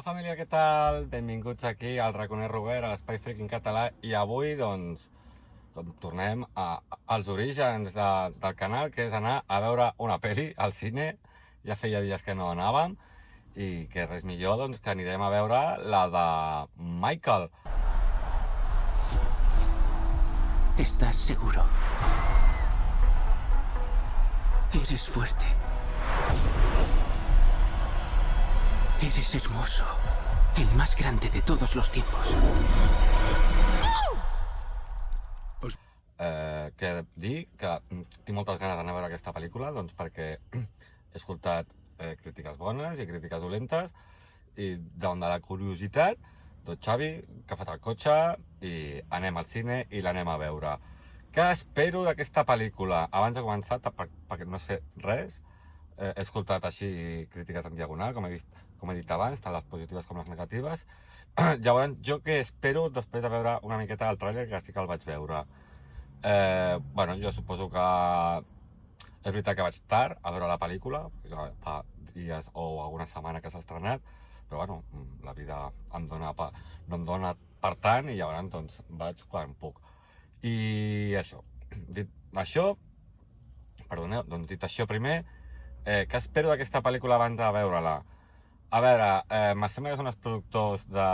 família, què tal? Benvinguts aquí al Raconer Robert, a l'Espai Freak en català. I avui, doncs tornem als orígens del canal, que és anar a veure una pel·li al cine. Ja feia dies que no anàvem, i que res millor doncs, que anirem a veure la de Michael. ¿Estás seguro? Eres fuerte. Eres hermoso. El más grande de todos los tiempos. Que dir que tinc moltes ganes d'anar a veure aquesta pel·lícula, doncs perquè he escoltat crítiques bones i crítiques dolentes, i davant de la curiositat, doncs Xavi, que ha fet el cotxe i anem al cine i l'anem a veure. Què espero d'aquesta pel·lícula? Abans de començar, perquè no sé res, he escoltat així crítiques en diagonal, com he dit abans, tant les positives com les negatives. Llavors, jo què espero després de veure una miqueta del tràiler, que sí que el vaig veure? Bueno, jo suposo que és veritat que vaig tard a veure la pel·lícula, perquè fa dies o alguna setmana que s'ha estrenat, però bueno, la vida no em dona per tant, i llavors doncs vaig quan puc. I això, dit això, perdoneu, doncs dit això primer, què espero d'aquesta pel·lícula abans de veure-la? A veure, me sembla que són els productors de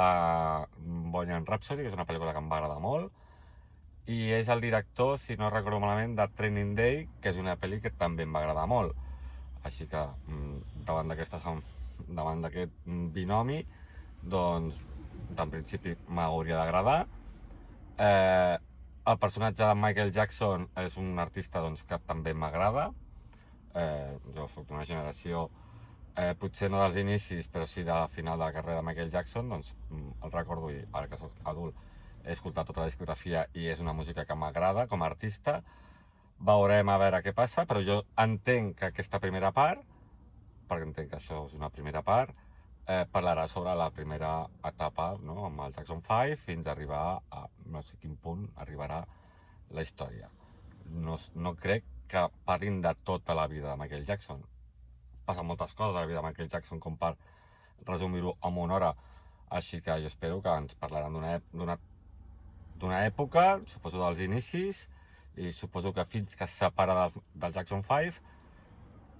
Bohemian Rhapsody, que és una pel·lícula que em va agradar molt, i és el director, si no recordo malament, de Training Day, que és una pel·li que també em va agradar molt. Així que, davant d'aquest binomi, doncs, en principi m'hauria d'agradar. El personatge de Michael Jackson és un artista doncs, que també m'agrada. Jo soc d'una generació, potser no dels inicis, però sí de la final de la carrera de Michael Jackson, doncs el recordo, i ara que soc adult he escoltat tota la discografia i és una música que m'agrada com a artista. Veurem a veure què passa, però jo entenc que aquesta primera part, perquè entenc que això és una primera part, parlarà sobre la primera etapa, no?, amb el Jackson 5, fins a arribar a no sé quin punt arribarà la història. No crec que parlin de tota la vida de Michael Jackson. Passen moltes coses a la vida de Michael Jackson com per resumir-ho en una hora, així que jo espero que ens parlaran d'una època, suposo dels inicis, i suposo que fins que es separa del Jackson 5,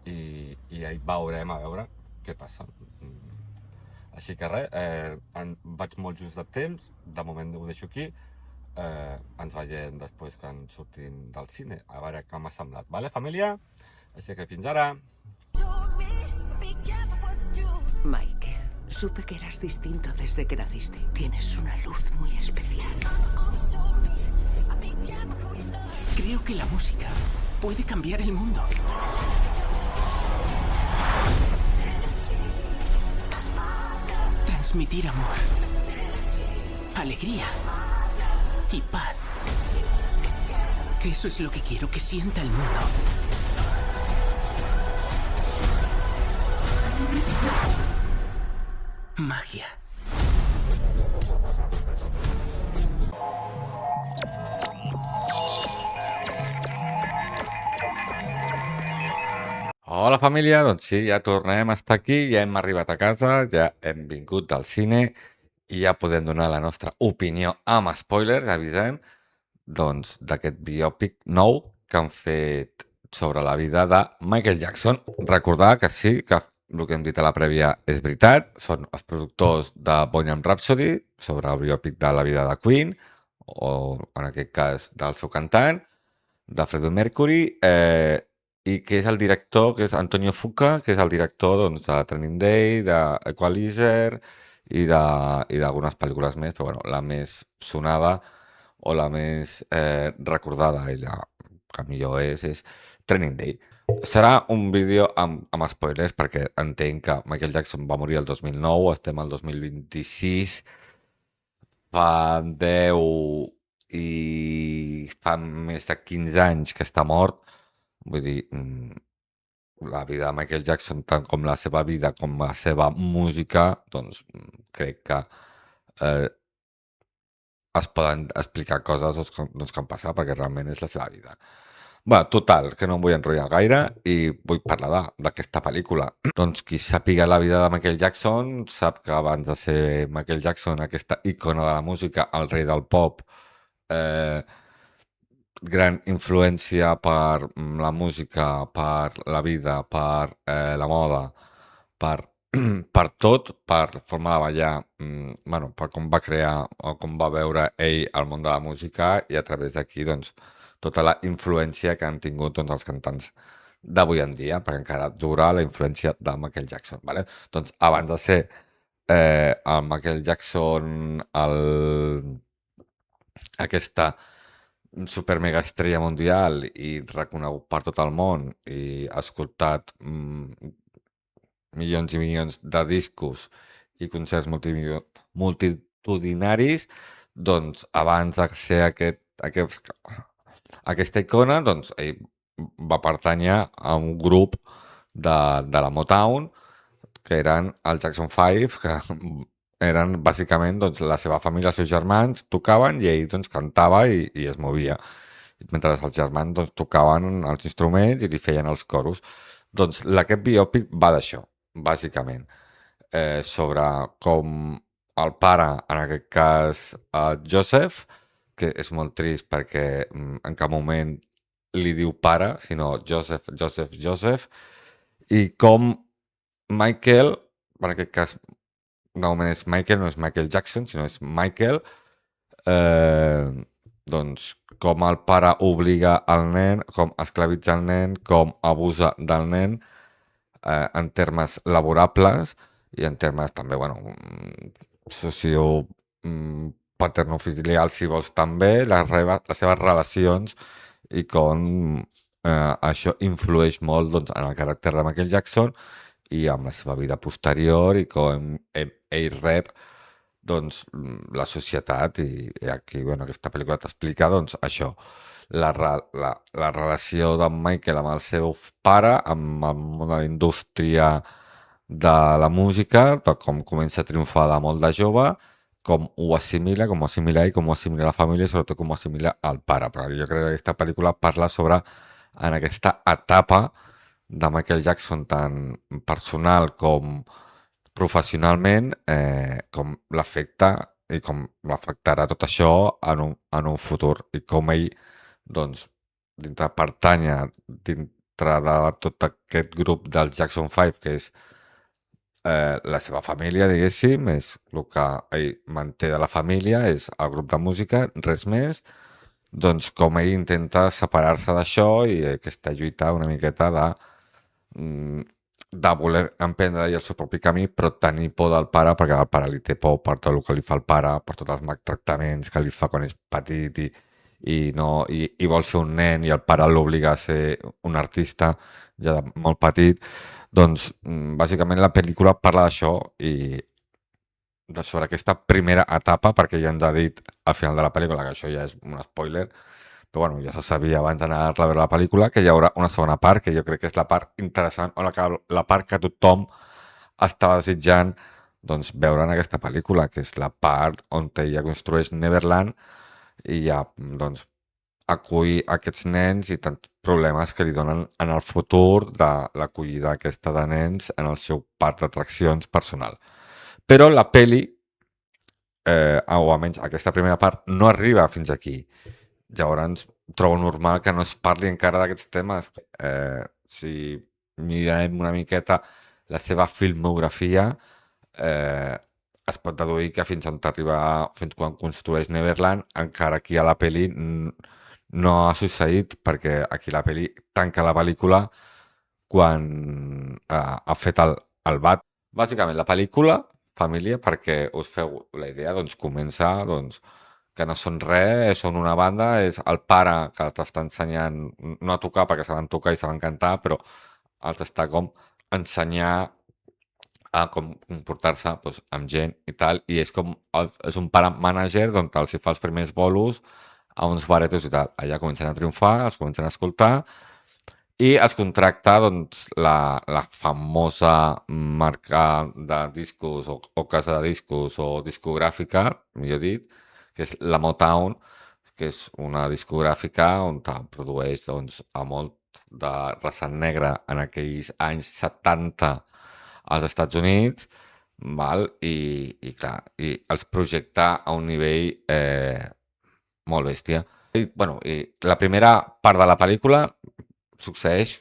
i ahir veurem a veure què passa. Així que res, vaig molt just de temps, de moment ho deixo aquí, ens veiem després quan sortim del cine, a veure què m'ha semblat, vale, família? Així que fins ara! Michael, supe que eras distinto desde que naciste. Tienes una luz muy especial. Creo que la música puede cambiar el mundo. Transmitir amor, alegría y paz. Eso es lo que quiero que sienta el mundo. Magia. Hola família, doncs sí, ja tornem a estar aquí, ja hem arribat a casa, ja hem vingut al cine i ja podem donar la nostra opinió amb spoilers, avisem, doncs d'aquest biòpic nou que han fet sobre la vida de Michael Jackson. Recordar que sí, que el que hem dit a la prèvia és veritat, són els productors de Bohemian Rhapsody, sobre el biòpic de la vida de Queen, o en aquest cas del seu cantant, de Freddie Mercury, i que és el director, que és Antonio Fuqua, que és el director doncs, de Training Day, d'Equalizer i d'algunes pel·lícules més, però bueno, la més sonada o la més recordada, ella que millor és Training Day. Serà un vídeo amb spoilers, perquè entenc que Michael Jackson va morir el 2009, estem al 2026, fa 10 i fa més de 15 anys que està mort. Vull dir, la vida de Michael Jackson, tant com la seva vida com la seva música, doncs crec que es poden explicar coses doncs, que han passat, perquè realment és la seva vida. Bé, total, que no em vull enrotllar gaire i vull parlar d'aquesta pel·lícula. Doncs qui sàpiga la vida de Michael Jackson sap que abans de ser Michael Jackson, aquesta icona de la música, el rei del pop, eh, gran influència per la música, per la vida, per la moda, per, per tot, per forma de ballar, bueno, per com va crear o com va veure ell el món de la música i a través d'aquí, doncs, tota la influència que han tingut doncs, els cantants d'avui en dia, perquè encara dura la influència de Michael Jackson, ¿vale? Doncs abans de ser el Michael Jackson, aquesta super mega estrella mundial i reconegut per tot el món i escoltat milions i milions de discos i concerts multitudinaris, doncs abans de ser aquesta icona, doncs ell va pertànyer a un grup de la Motown, que eren el Jackson 5, que eren bàsicament doncs, la seva família, els seus germans tocaven i ell doncs, cantava i es movia. Mentre els germans doncs, tocaven els instruments i li feien els coros. Doncs aquest biòpic va d'això, bàsicament, sobre com el pare, en aquest cas Joseph, que és molt trist perquè en cap moment li diu pare, sinó Joseph, i com Michael, en aquest cas de moment és Michael, no és Michael Jackson, sinó és Michael, doncs com el pare obliga el nen, com esclavitza el nen, com abusa del nen en termes laborables i en termes també, bueno, socio paternofilials, si vols, també, les seves relacions i com això influeix molt doncs, en el caràcter de Michael Jackson i amb la seva vida posterior i com ell rep doncs, la societat i aquí, bueno, aquesta pel·lícula t'explica doncs, això, la relació de Michael amb el seu pare, amb el món de la indústria de la música, com comença a triomfar de molt de jove, com ho assimila ell, com ho assimila la família i sobretot com ho assimila el pare. Però jo crec que aquesta pel·lícula parla sobre en aquesta etapa de Michael Jackson tan personal com professionalment, com l'afecta i com l'afectarà tot això en un futur i com ell, doncs, dintre pertànyer, dintre de tot aquest grup del Jackson 5, que és la seva família, diguéssim, és el que ell manté de la família, és el grup de música, res més, doncs com ell intenta separar-se d'això i aquesta lluita una miqueta de voler emprendre el seu propi camí, però tenir por del pare, perquè el pare li té por per tot el que li fa el pare, per tots els maltractaments que li fa quan és petit i vol ser un nen i el pare l'obliga a ser un artista ja de molt petit. Doncs bàsicament la pel·lícula parla d'això i sobre aquesta primera etapa, perquè ja ens ha dit al final de la pel·lícula, que això ja és un spoiler, però bueno, ja se sabia abans d'anar a veure la pel·lícula que hi haurà una segona part, que jo crec que és la part interessant o la part que tothom estava desitjant doncs, veure en aquesta pel·lícula, que és la part on ella construeix Neverland i ja doncs, acull aquests nens i tants problemes que li donen en el futur de l'acollida aquesta de nens en el seu parc d'atraccions personal. Però la peli, o almenys aquesta primera part, no arriba fins aquí. Llavors trobo normal que no es parli encara d'aquests temes. Si mirem una miqueta la seva filmografia, es pot deduir que fins on arriba, fins quan construeix Neverland, encara aquí a la peli no ha succeït, perquè aquí la peli tanca la pel·lícula quan ha fet el bat. Bàsicament, la pel·lícula, família, perquè us feu la idea, doncs comença que no són res, són una banda, és el pare que els està ensenyant no a tocar perquè saben tocar i saben cantar, però els està com ensenyar a com comportar-se doncs, amb gent i tal, i és un pare mànager on els fa els primers bolos a uns baretos i tal. Allà comencen a triomfar, els comencen a escoltar i els contracta doncs, la famosa marca de discos o casa de discos o discogràfica, millor dit, que és la Motown, que és una discogràfica on produeix doncs, a molt de raça negra en aquells anys 70 als Estats Units, val? I clar, i els projecta a un nivell molt bèstia. I la primera part de la pel·lícula succeeix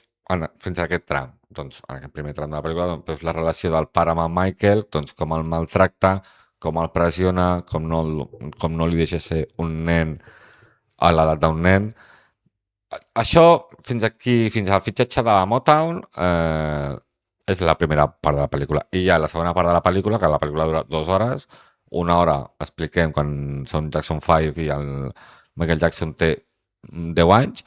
fins a aquest tram. Doncs en aquest primer tram de la pel·lícula doncs, la relació del pare amb el Michael, doncs com el maltracta, com el pressiona, com no li deixa ser un nen a l'edat d'un nen. Això, fins aquí, fins al fitxatge de la Motown, és la primera part de la pel·lícula. I ja la segona part de la pel·lícula, que la pel·lícula dura 2 hores, 1 hora expliquem quan són Jackson 5 i el Michael Jackson té 10 anys,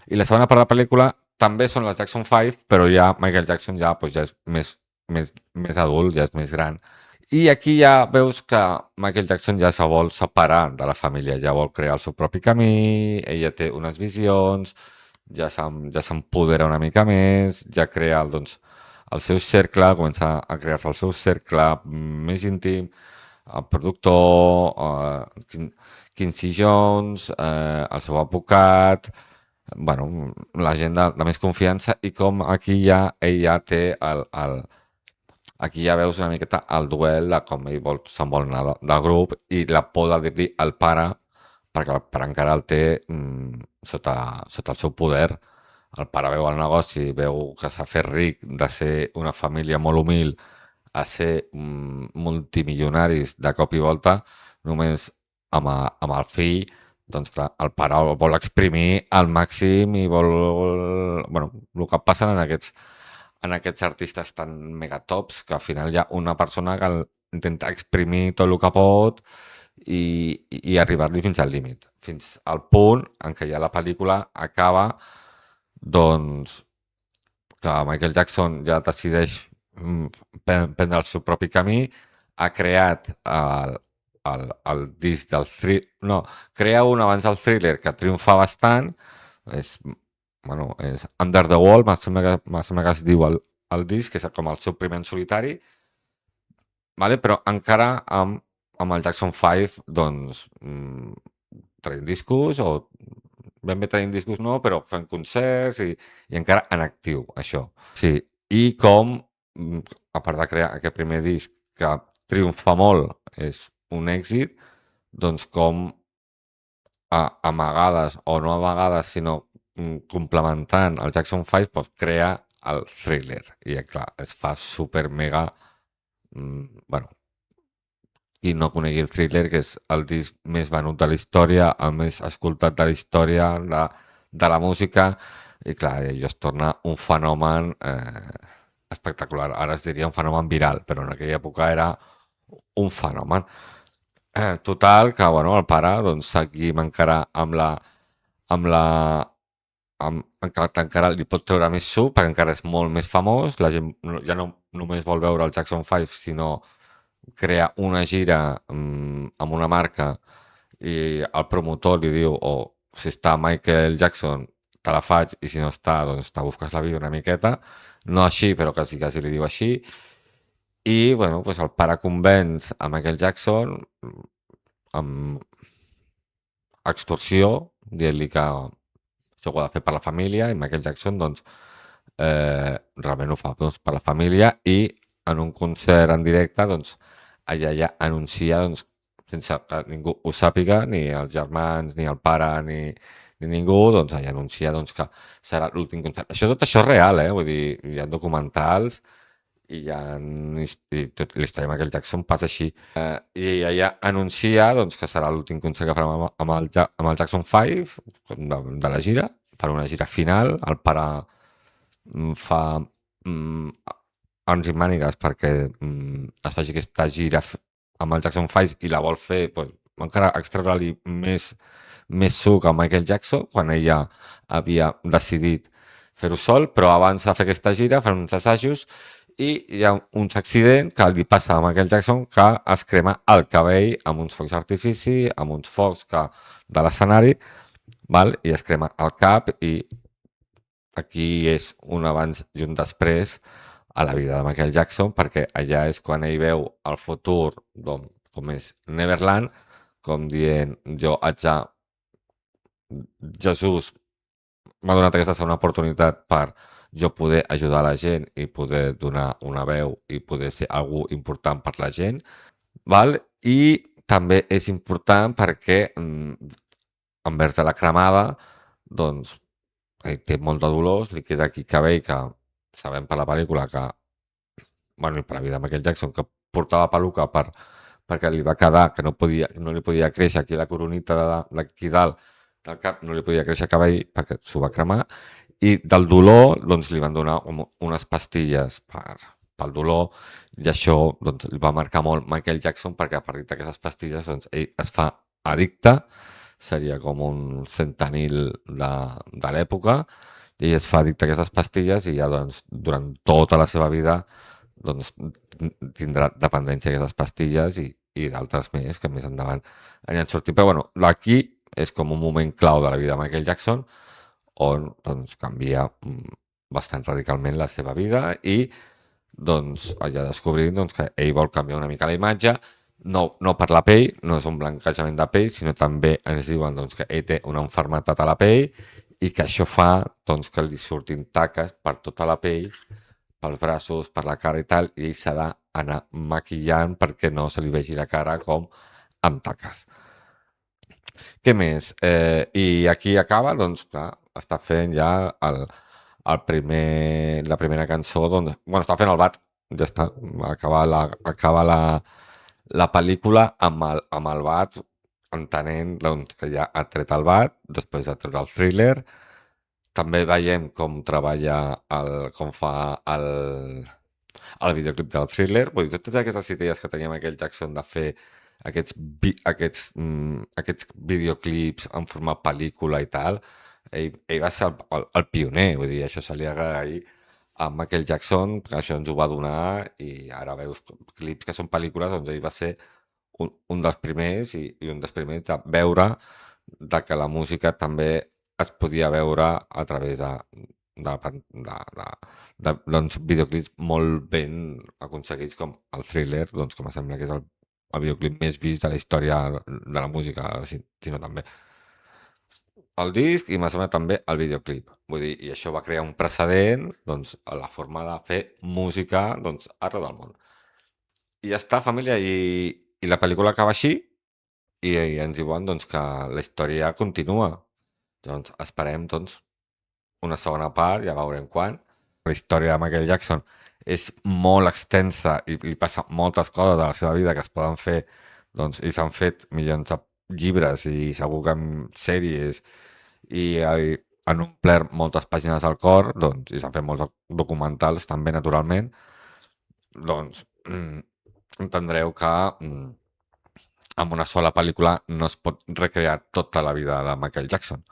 i la segona part de la pel·lícula també són les Jackson 5, però ja Michael Jackson ja és més adult, ja és més gran. I aquí ja veus que Michael Jackson ja se vol separar de la família, ja vol crear el seu propi camí, ella té unes visions, ja s'empodera una mica més, ja crea doncs, el seu cercle, comença a crear-se el seu cercle més íntim, el productor, Quincy Jones, el seu advocat, bueno, la gent de més confiança, i com aquí ja ella té aquí ja veus una miqueta el duel de com ell se'n vol anar del grup i la por de dir-li al pare, perquè el pare encara el té sota el seu poder. El pare veu el negoci, veu que s'ha fet ric de ser una família molt humil a ser multimilionaris de cop i volta, només amb el fill. Doncs clar, el pare el vol exprimir al màxim i vol... Bueno, el que passa en aquests artistes tan megatops, que al final hi ha una persona que intenta exprimir tot el que pot i arribar-li fins al límit, fins al punt en què ja la pel·lícula acaba, doncs, que Michael Jackson ja decideix prendre el seu propi camí, ha creat el disc del Thriller, no, crea un abans del Thriller que triomfa bastant, és Under the Wall, me sembla que es diu el disc, que és com el seu primer en solitari, vale? Però encara amb el Jackson 5, doncs, traient discos, o ben bé traient discos no, però fent concerts i encara en actiu, això. Sí, i com, a part de crear aquest primer disc que triomfa molt, és un èxit, doncs com a vegades, o no a vegades, sinó complementant el Jackson 5, doncs crea el Thriller. I clar, es fa super mega... bueno, qui no conegui el Thriller, que és el disc més venut de la història, el més escoltat de la història de la música, i clar, allò es torna un fenomen espectacular. Ara es diria un fenomen viral, però en aquella època era un fenomen. Total, que bueno, el pare doncs, seguim encara encara li pot treure més suc, perquè encara és molt més famós, la gent ja no només vol veure el Jackson 5, sinó crear una gira amb una marca, i el promotor li diu, si està Michael Jackson te la faig, i si no està, doncs te busques la vida una miqueta, no així, però quasi li diu així. I bueno, doncs el pare convenç a Michael Jackson amb extorsió, dient-li que això ho ha de fer per la família, i Michael Jackson doncs realment ho fa doncs, per la família, i en un concert en directe doncs allà ja anuncia, doncs, sense que ningú ho sàpiga, ni els germans, ni el pare, ni ningú, doncs allà anuncia doncs, que serà l'últim concert. Tot això és real, vull dir, hi ha documentals i tot l'història de Michael Jackson passa així. I allà anuncia doncs, que serà l'últim concert que farà amb el Jackson 5 de la gira, farà una gira final, el pare fa arms i mànigues perquè es faci aquesta gira amb el Jackson 5 i la vol fer, doncs, encara extreure-li més suc a Michael Jackson, quan ella havia decidit fer-ho sol, però abans de fer aquesta gira fan uns assajos i hi ha uns accidents que li passa a Michael Jackson, que es crema el cabell amb uns focs d'artifici, amb uns focs de l'escenari, i es crema el cap, i aquí és un abans i un després a la vida de Michael Jackson, perquè allà és quan ell veu el futur com és Neverland, com dient, jo haig de Jesús m'ha donat aquesta segona oportunitat per jo poder ajudar la gent i poder donar una veu i poder ser algú important per la gent, val? I també és important perquè envers de la cremada, doncs té molt de dolor, li queda aquí cabell que sabem per la pel·lícula que, bueno, i per la vida de Michael Jackson, que portava peluca perquè li va quedar que no li podia créixer aquí la coronita d'aquí dalt del cap, no li podia créixer cabell perquè s'ho va cremar, i del dolor doncs li van donar unes pastilles pel dolor, i això doncs, li va marcar molt Michael Jackson perquè a partir d'aquestes pastilles doncs, ell es fa addicte, seria com un fentanil de l'època, i es fa addicte a aquestes pastilles i ja doncs, durant tota la seva vida doncs, tindrà dependència d'aquestes pastilles i d'altres més que més endavant aniran sortint. Però bueno, aquí és com un moment clau de la vida de Michael Jackson on doncs, canvia bastant radicalment la seva vida i doncs, allà descobrint doncs, que ell vol canviar una mica la imatge, no per la pell, no és un blanquejament de pell, sinó també ens diuen doncs, que ell té una malaltia a la pell i que això fa doncs, que li surtin taques per tota la pell, pels braços, per la cara i tal, i ell s'ha d'anar maquillant perquè no se li vegi la cara com amb taques. Què més? I aquí acaba, doncs, clar, està fent ja la primera cançó, doncs, bueno, està fent el bat, ja està, acaba la pel·lícula amb el bat, entenent doncs, que ja ha tret el bat, després de treure el thriller, també veiem com treballa, com fa el videoclip del thriller, vull dir, totes aquestes idees que teníem Michael Jackson de fer aquests videoclips en format pel·lícula i tal, ell va ser el pioner, vull dir, això se li agrair a Michael Jackson, que això ens ho va donar, i ara veus clips que són pel·lícules, doncs ell va ser un dels primers i un dels primers de veure de que la música també es podia veure a través de doncs, videoclips molt ben aconseguits com el thriller, doncs com sembla que és el videoclip més vist de la història de la música, sinó també el disc i me sembla també el videoclip. Vull dir, i això va crear un precedent doncs, a la forma de fer música doncs, arreu del món. I ja està, família, i la pel·lícula acaba així i ens diuen doncs, que la història continua. Doncs esperem doncs, una segona part, ja veurem quan. La història de Michael Jackson és molt extensa i li passa moltes coses de la seva vida que es poden fer, doncs, i s'han fet milions de llibres i segur que amb sèries i han omplert moltes pàgines al cor, doncs, i s'han fet molts documentals també, naturalment, doncs entendreu que amb una sola pel·lícula no es pot recrear tota la vida de Michael Jackson.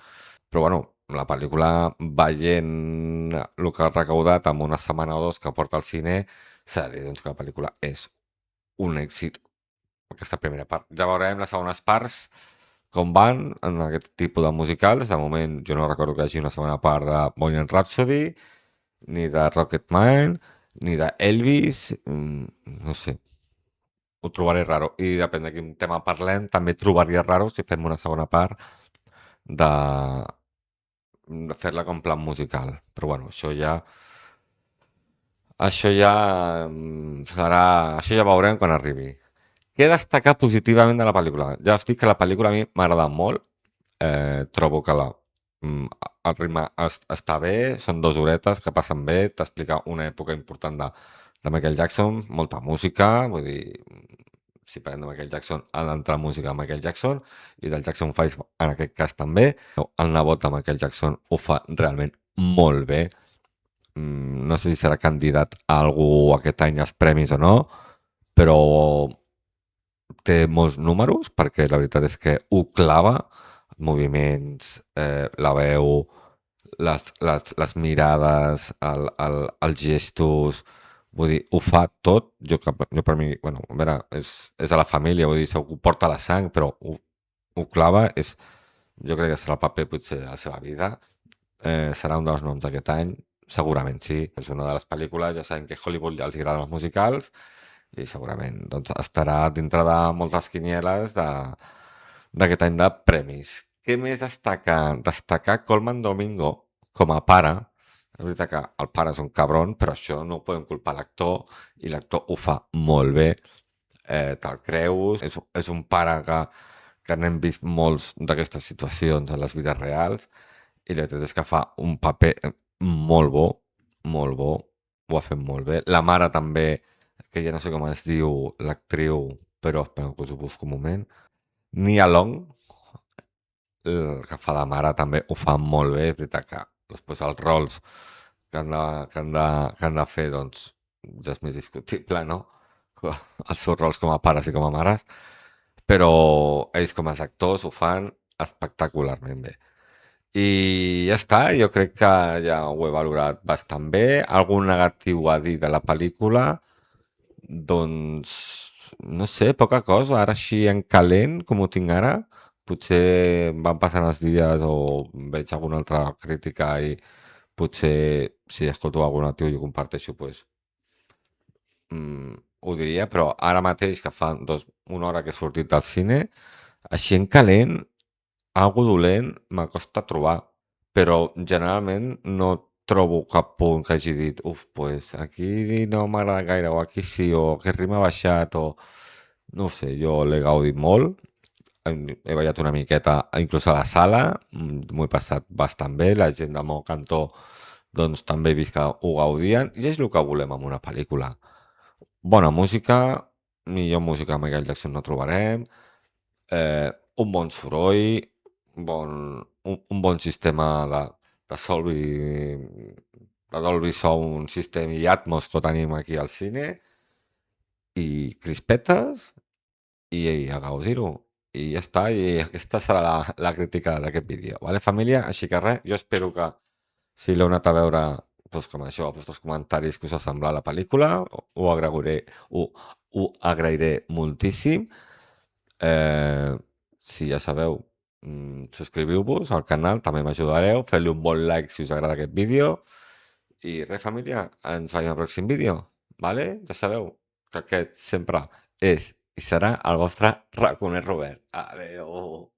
Però bueno, la pel·lícula, veient el que ha recaudat en una setmana o dos que porta al cine, s'ha de dir doncs, que la pel·lícula és un èxit, aquesta primera part. Ja veurem les segones parts, com van en aquest tipus de musicals. De moment jo no recordo que hi hagi una segona part de Bohemian Rhapsody, ni de Rocketman, ni de Elvis, no sé, ho trobaré raro. I depèn de quin tema parlem, també trobaria raro si fem una segona part de fer-la com plan musical. Però bueno, això ja serà... Això ja veurem quan arribi. Què destacar positivament de la pel·lícula? Ja us dic que la pel·lícula a mi m'ha agradat molt. Trobo que el ritme està bé, són 2 horetes que passen bé, t'explica una època important de Michael Jackson, molta música, vull dir, si parlem de Michael Jackson, ha d'entrar música de Michael Jackson i del Jackson 5 en aquest cas també. El nebot de Michael Jackson ho fa realment molt bé. No sé si serà candidat a algú aquest any als premis o no, però té molts números perquè la veritat és que ho clava, moviments, la veu, les mirades, els gestos, vull dir, ho fa tot. Jo per mi, bueno, a veure, és de la família, vull dir, segur que ho porta a la sang, però ho clava, jo crec que serà el paper potser de la seva vida, serà un dels noms d'aquest any, segurament sí, és una de les pel·lícules, ja sabem que a Hollywood ja els agraden els musicals, i segurament doncs, estarà dintre de moltes quinieles d'aquest any de premis. Què més destacar? Destacar Colman Domingo com a pare. És veritat que el pare és un cabron, però això no ho podem culpar a l'actor, i l'actor ho fa molt bé. Te'l creus, és un pare que n'hem vist molts d'aquestes situacions a les vides reals, i la veritat és que fa un paper molt bo, molt bo, ho ha fet molt bé. La mare també, que ja no sé com es diu l'actriu, però espera que us ho busco un moment. Nia Long, el que fa de mare, també ho fa molt bé. És veritat que després els rols que han de fer, doncs, ja és més discutible, no? Els seus rols com a pares i com a mares, però ells com a actors ho fan espectacularment bé. I ja està, jo crec que ja ho he valorat bastant bé. Algun negatiu a dir de la pel·lícula? Doncs, no sé, poca cosa. Ara així en calent, com ho tinc ara, potser van passant els dies o veig alguna altra crítica i potser si escolto algun altre i ho comparteixo, pues, ho diria, però ara mateix, que fa una hora que he sortit del cine, així en calent, algo dolent m'acosta trobar, però generalment no trobo cap punt que hagi dit uf, pues aquí no m'agrada gaire, o aquí sí, o aquest ritme ha baixat, o no ho sé, jo l'he gaudit molt, he ballat una miqueta inclús a la sala, m'ho he passat bastant bé, la gent del meu cantó doncs també he vist que ho gaudien, i és el que volem en una pel·lícula. Bona música, millor música Michael Jackson no trobarem, un bon soroll, un bon sistema de Dolby Sound System i Atmos que tenim aquí al cine, i crispetes, i a gaudir-ho. I ja està, i aquesta serà la crítica d'aquest vídeo, vale, família? Així que res, jo espero que si l'heu anat a veure, doncs com això, als vostres comentaris que us ha semblat la pel·lícula, ho agrairé moltíssim. Si ja sabeu, subscriviu-vos al canal, també m'ajudareu, feu-li un bon like si us agrada aquest vídeo, i res, família, ens veiem al pròxim vídeo, vale? Ja sabeu que aquest sempre és i serà el vostre raconer Robert. Adeu!